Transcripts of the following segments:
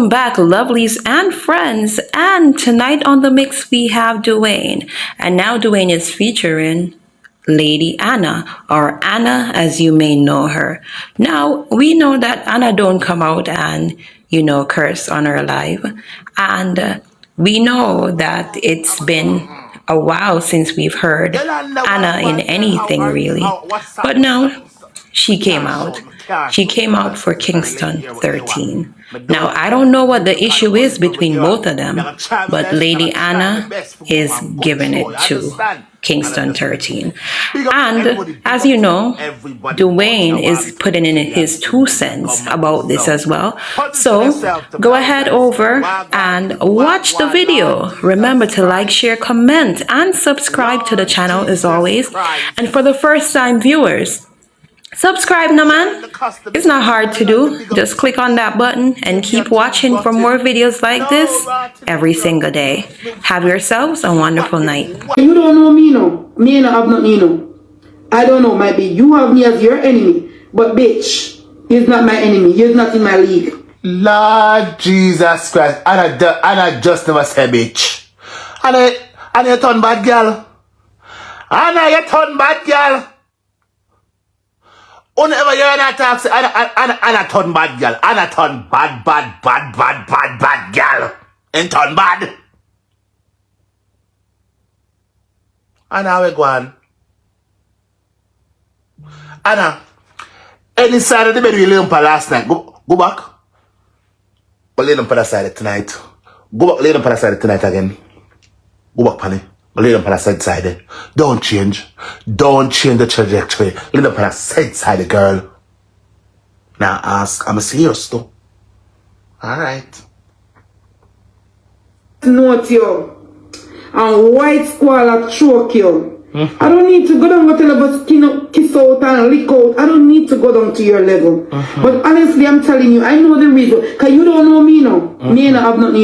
Welcome back, lovelies and friends. And tonight on the mix, we have Dwayne. And now Dwayne is featuring Lady Anna, or Anna as you may know her. Now, we know that Anna don't come out and, curse on her live. And we know that it's been a while since we've heard Anna in anything really. But now, she came out. She came out for Kingston 13. Now, I don't know what the issue is between both of them, but Lady Anna is giving it to Kingston 13. And as you know, Dwayne is putting in his 2 cents about this as well. So go ahead over and watch the video. Remember to like, share, comment, and subscribe to the channel as always. And for the first time viewers, subscribe now, man. It's not hard to do. Just click on that button and keep watching for more videos like this every single day. Have yourselves a wonderful night. You don't know me, no. Me and I have not, I don't know. Maybe you have me as your enemy, but bitch, he's not my enemy. He's not in my league. Lord Jesus Christ, Anna just never say bitch. Anna, you turn bad girl. Anna, you turn bad girl. Whenever you're in a taxi, Anna turn bad girl. Anna turn bad girl. And turn bad. Anna, we go on. Anna, any side of the bed we lay on for last night. Go back. Go lay on for that side tonight. Go back, lay on for that side tonight again. Go back, Penny. Lay on for that side. Don't change. Don't change the trajectory. Lay on for that side, girl. Now ask. I'm serious though. Alright. Note you. And white squall choke you. I don't need to go down with a skin up, kiss out and lick out. I don't need to go down to your level. But honestly, I'm telling you, I know the reason. Because you don't know me now. Me and I have not,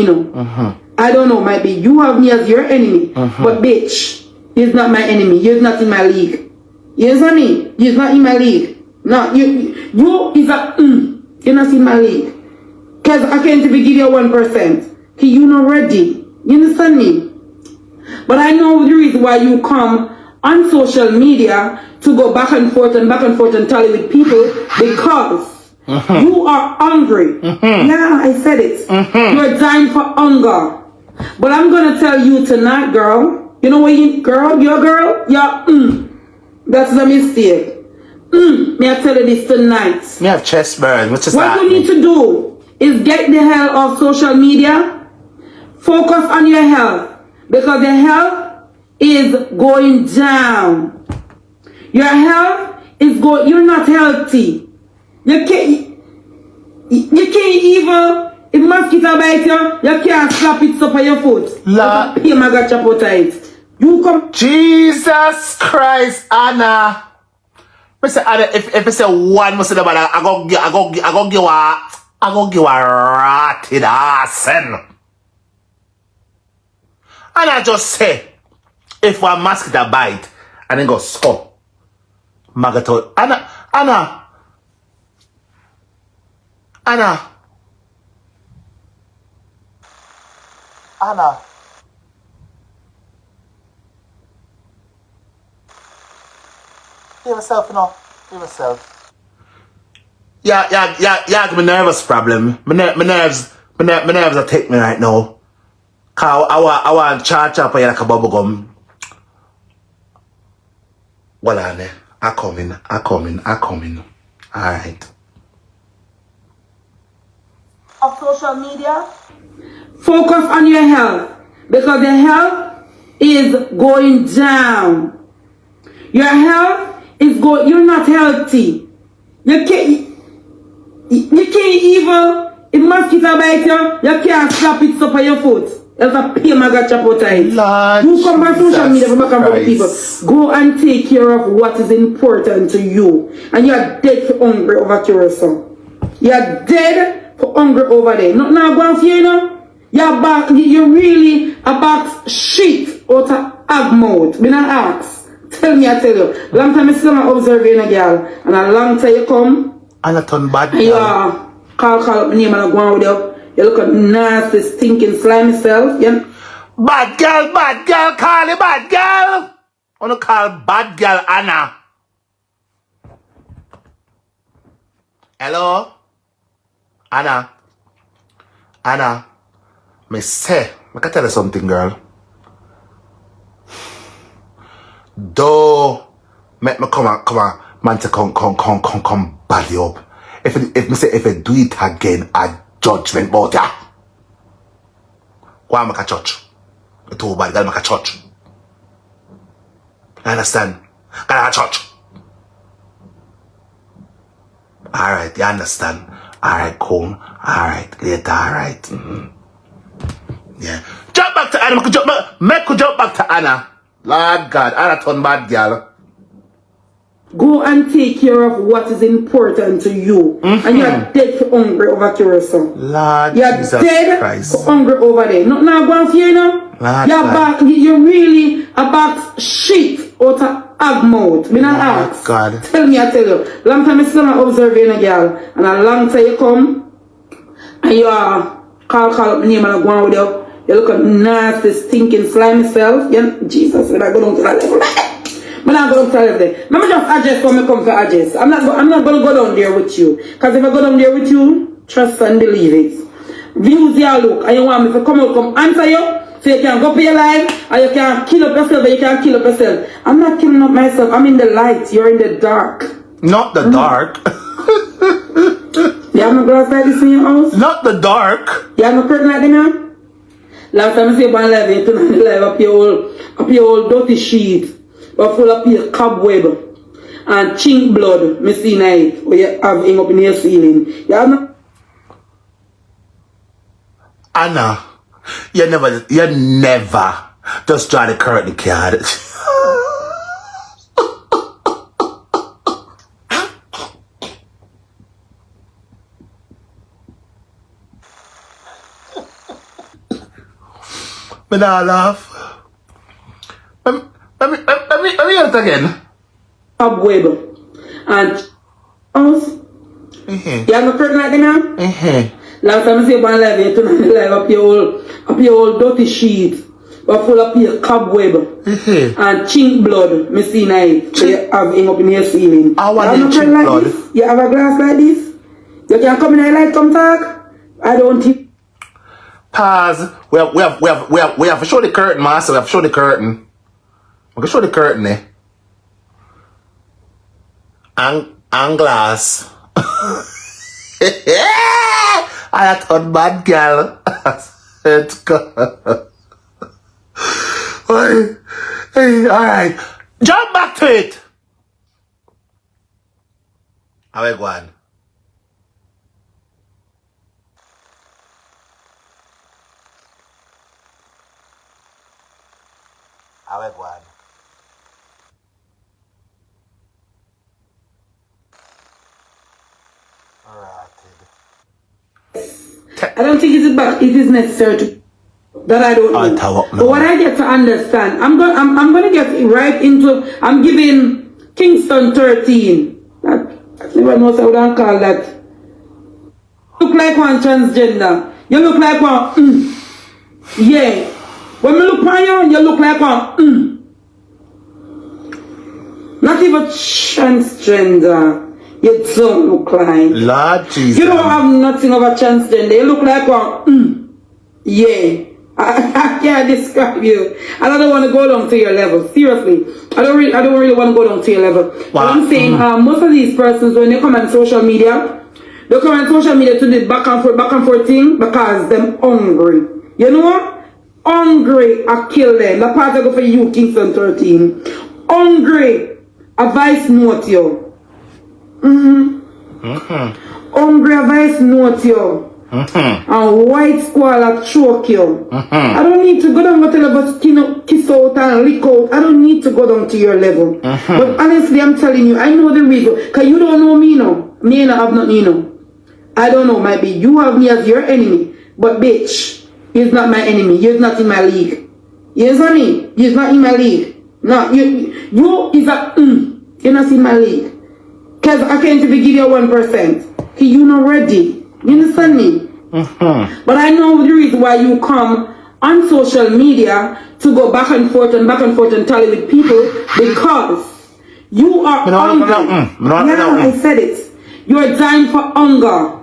I don't know, maybe you have me as your enemy. But bitch, he's not my enemy. He's not in my league. You understand me? He's not in my league. No, you is a you're not in my league. Because I can't even give you 1%. Because you're not ready. You understand me? But I know the reason why you come on social media to go back and forth and tally with people because you are hungry. Yeah, I said it. You're dying for hunger. But I'm gonna tell you tonight, girl. You know what your girl? Yeah, that's a mistake. May I tell you this tonight? Me have chest burn. What you need to do is get the hell off social media. Focus on your health. Because your health is going down. Your health is going, you're not healthy. You can't even, if mosquito bite you can't slap it up on your foot. You come. Jesus Christ, Anna. Anna, if I say one must say about I go give a ratted ass. And I just say, if one mosquito bite and then go so, Magato, Anna. Give yourself, Give yourself. Yeah, give me nervous problem. My nerves are taking me right now. I want charge up like a bubble gum. Well, Anne, I come in. Alright. Of social media, focus on your health because your health is going down. Your health is going. You're not healthy. You can't even. If mosquito bite you can't slap it up on your foot. There's a pain I got chop out. You come on social media from back people. Go and take care of what is important to you. And you're dead for hungry over curacao. You're dead for hungry over there. Not now going for you, You're really about shit out of ag mouth. Me not ask. Tell me, I tell you. Long time I still observing a girl. And a long time you come. And I turn bad girl. Yeah. Call up my name and I go on with you. You look a nasty, stinking, slimy self. Yeah. Bad girl, call it bad girl. I wanna call bad girl Anna. Hello? Anna. Me say, I can tell you something, girl. Do make me come on, man to come bad you up. If I do it again, a judgment about ya. Go on, make a church. You too bad, girl, make a church. You understand? Got a church. Alright, you understand? Alright, cool. Alright, later, alright. Yeah. Jump back to Anna. Make jump back to Anna. Lord God, Anna turn bad girl. Go and take care of what is important to you. And you're dead for hungry over Curacao. Lord You're Jesus dead Christ. for hungry over there. Not now going for you now. Lord You're God. back. You're really about shit out of Agmouth. Me not Lord ask. God. Tell me, I tell you. Long time I still observing a girl. And a long time you come. And you are call name and I go on with you. You look a nasty, stinking, slimy self. Yeah? Jesus, when I go down to that level. I'm not going to tell you that. Let me just adjust when I come to adjust. I'm not going to go down there with you. Because if I go down there with you, trust and believe it. Views your look. And you want me to come answer you. So you can go pay your life. And you can kill up yourself. And you can kill up yourself. I'm not killing up myself. I'm in the light. You're in the dark. Not the dark. You have no glass like this in your house? Not the dark. You have no curtain like this now? Last time I see one live, you turn on the live up your old dirty sheet. But full of your cobweb and chink blood, me see night where you have hang up in your ceiling. You have no Anna, you never just draw the curtain card. Me not laugh. Let me hear it again. cobweb and house. You have no curtain like that now? Last time I see one live, you turn on the live up your old dirty sheet. But full of your cobweb and chink blood, me see night where you have hang up in your ceiling. I want you have the chink like blood. This? You have a glass like this? You can come in the light, come talk? I don't think. Pause. We have to show the curtain, master. We have to show the curtain. We can show the curtain, eh? And glass. I thought bad girl. Let's go. Hey, alright. Jump back to it. How we going? How we going? I don't think it is necessary to that I don't know. No. But what I get to understand, I'm gonna get right into. I'm giving Kingston 13. That never knows how to call that. Look like one transgender. You look like one. Yeah. When we look at you, you look like one. Not even transgender. You don't look like. Lord Jesus. You don't have nothing of a transgender. You look like one. Yeah. I can't describe you. And I don't want to go down to your level. Seriously. I don't really want to go down to your level. Wow. But I'm saying most of these persons, when they come on social media, they come on social media to do back and forth thing because them hungry. You know what? Hungry, I kill them. The part I go for you, Kingston 13. Hungry, a vice note you. Hungry, a vice note you. And white squall choke you. I don't need to go down to level skin kiss out and lick out. I don't need to go down to your level. But honestly, I'm telling you, I know the reason. Because you don't know me now. Me and I have not you know. I don't know, maybe you have me as your enemy. But bitch, he's not my enemy. He's not in my league. You understand me? He's not in my league. No, you is a you're not in my league. Because I can't even give you 1%. You not ready. You understand me? But I know the reason why you come on social media to go back and forth and tally with people because you are hungry. I said it. You're dying for hunger.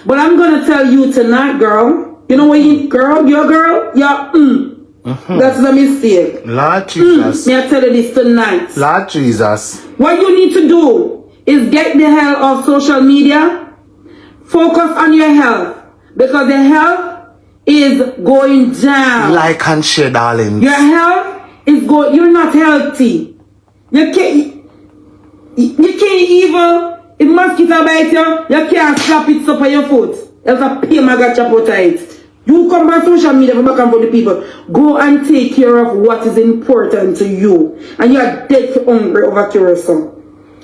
But I'm gonna tell you tonight, girl. You know what your girl? Yeah. That's the mistake. Lord Jesus. May I tell you this tonight? Lord Jesus. What you need to do is get the hell off social media. Focus on your health. Because the health is going down. Like and share, darling. Your health is going. You're not healthy. You can't even. If mosquito bite you can't slap it up on your foot. There's a pain I got your tight. You come on social media for back and for the people. Go and take care of what is important to you. And you're dead for hungry over Curacao.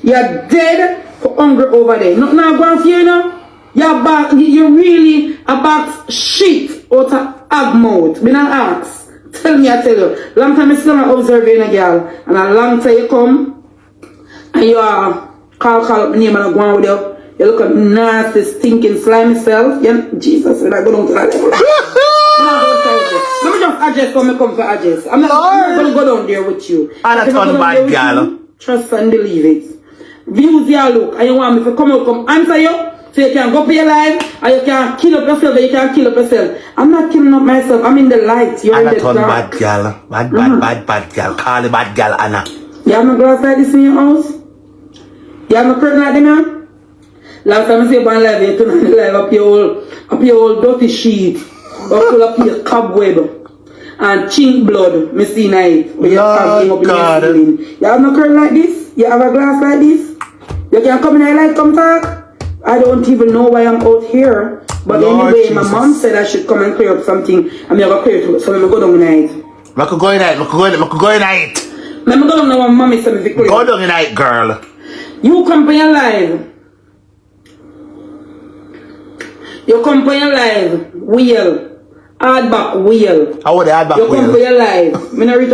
You're dead for hungry over there. Not now going for you now. You're really about shit out of ag mouth. Me not ask. Tell me, I tell you. Long time I still observing a girl. And a long time you come. And you are call up my name and I go on with you. You look at nasty, stinking, slimy self. Yeah, Jesus, we're not going to that level. Let me just adjust when I come to adjust. I'm not going to go down there with you. And a ton bad girl. Trust and believe it. Views your look. And you want me to come answer you. So you can go for your life. And you can kill up yourself. And you can kill up yourself. I'm not killing up myself. I'm in the light. You're in the dark. Bad girl. Bad girl. Call the bad girl Anna. You have no glass like this in your house? You have no curtain like them, man? Last time I say one live, you turn on the live up your old dirty sheet, or full up your cobweb and chink blood, me see night. When you're up in your ceiling. You have no curtain like this? You have a glass like this? You can come in the light, come talk? I don't even know why I'm out here. But Lord anyway, Jesus. my mom said I should come and clear up something. I'm going to clear it, so I'm going to go down tonight. I could go in night. I'm going to go down now and mommy said me to clear. Go down in night, girl. You come for your live. You come for your live. Wheel. Hardback wheel. How would the hardback wheel? You come for wheel? your live. Me no reach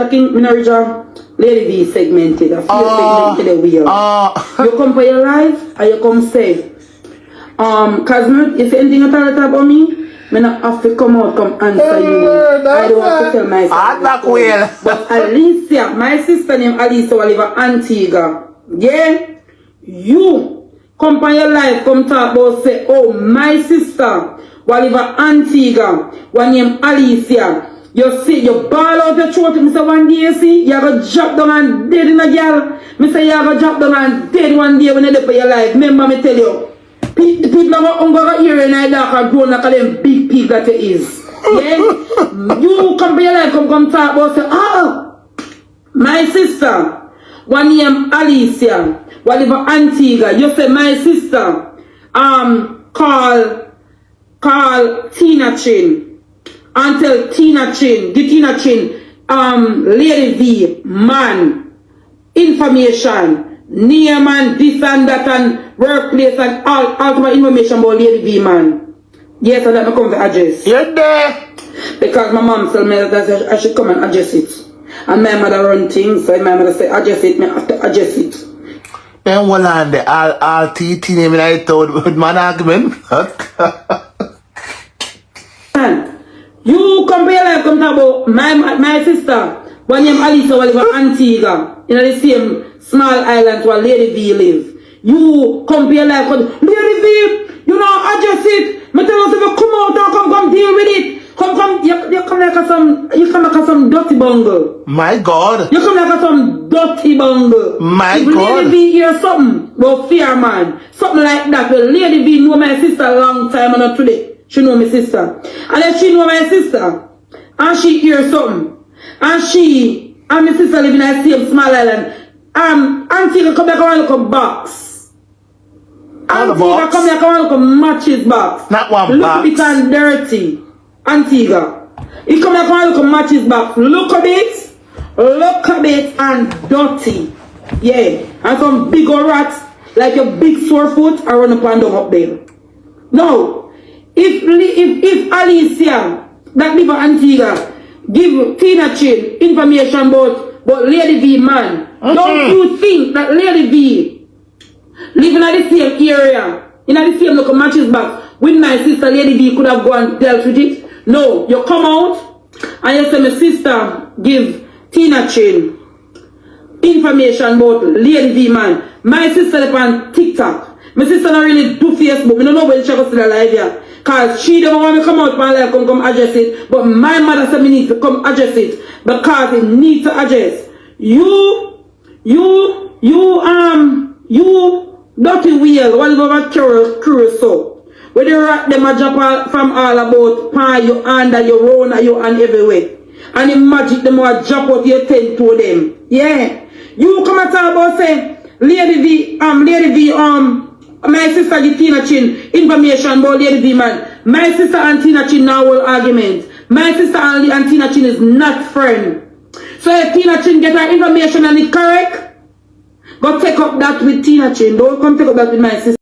a Lady V segmented. A few segmented wheel. You come for your live and you come say. Cause if anything at all about me, me not have to come out, come answer you. I don't have to tell myself. Hardback wheel. But Alicia, my sister named Alicia will live in Antigua. Yeah? You come on your life, come talk about say, oh, my sister, while live in Antigua, one named Alicia. You see, you ball out your throat, me say one day, you see, you have a drop down and dead in a girl. Me say you have a drop down and dead one day when you live for your life. Remember me tell you, people have a hunger here and I dark and grown like them big pig that it is. Yeah? You come on your life, come talk about say, oh, my sister, one named Alicia. Whatever Antigua, you say my sister, call Tina Chin, and tell Tina Chin, give Tina Chin, Lady V, man, information, name and this and that and workplace and all my information about Lady V, man. Yes, and that I come to address. You're there. Because my mom told me that I should come and address it. And my mother run things, so my mother say address it, me have to address it. Then one on the all TT name and I thought with man argument. You come here like come talk about my sister. One name Alicia will live in Antigua. In the same small island where Lady V live. You come here like Lady V, you know, adjust it. Me tell us if you come out and come deal with it. You come like some dirty bungle. My God. You come like some dirty bungle. My if God. Lady V hear something about fear man, something like that. Well, Lady V know my sister a long time and not today. She know my sister. And if she know my sister, and she hear something, and she and my sister live in the same small island, Antigua come back and look a box. Antigua come back and look a matches box. Not one look box. Look and dirty. Antigua. He come back and look a matches box. Look a bit and dirty. Yeah. And some big old rats, like a big sore foot, are run up and down up there. No. If Alicia, that live in Antigua, give Tina Chin information about Lady V man, don't you think that Lady V living in the same area, in the same local matches box, with my sister Lady V could have gone and dealt with it. No, you come out and you say my sister give Tina Chin information about Lady V man. My sister up on TikTok. My sister don't really do Facebook. I don't know when she was still alive here. Cause she don't want me come out my life come address it. But my mother said me need to come address it. Because it needs to address. You dirty wheel, what about curious so? When you rat them a jump from all about pan you under your own you and everywhere. And imagine them will jump out your tent to them. Yeah. You come and talk about say Lady V, my sister give Tina Chin information about Lady V man. My sister and Tina Chin now will argument. My sister and Tina Chin is not friend. So if Tina Chin get her information and it correct, go take up that with Tina Chin. Don't come take up that with my sister.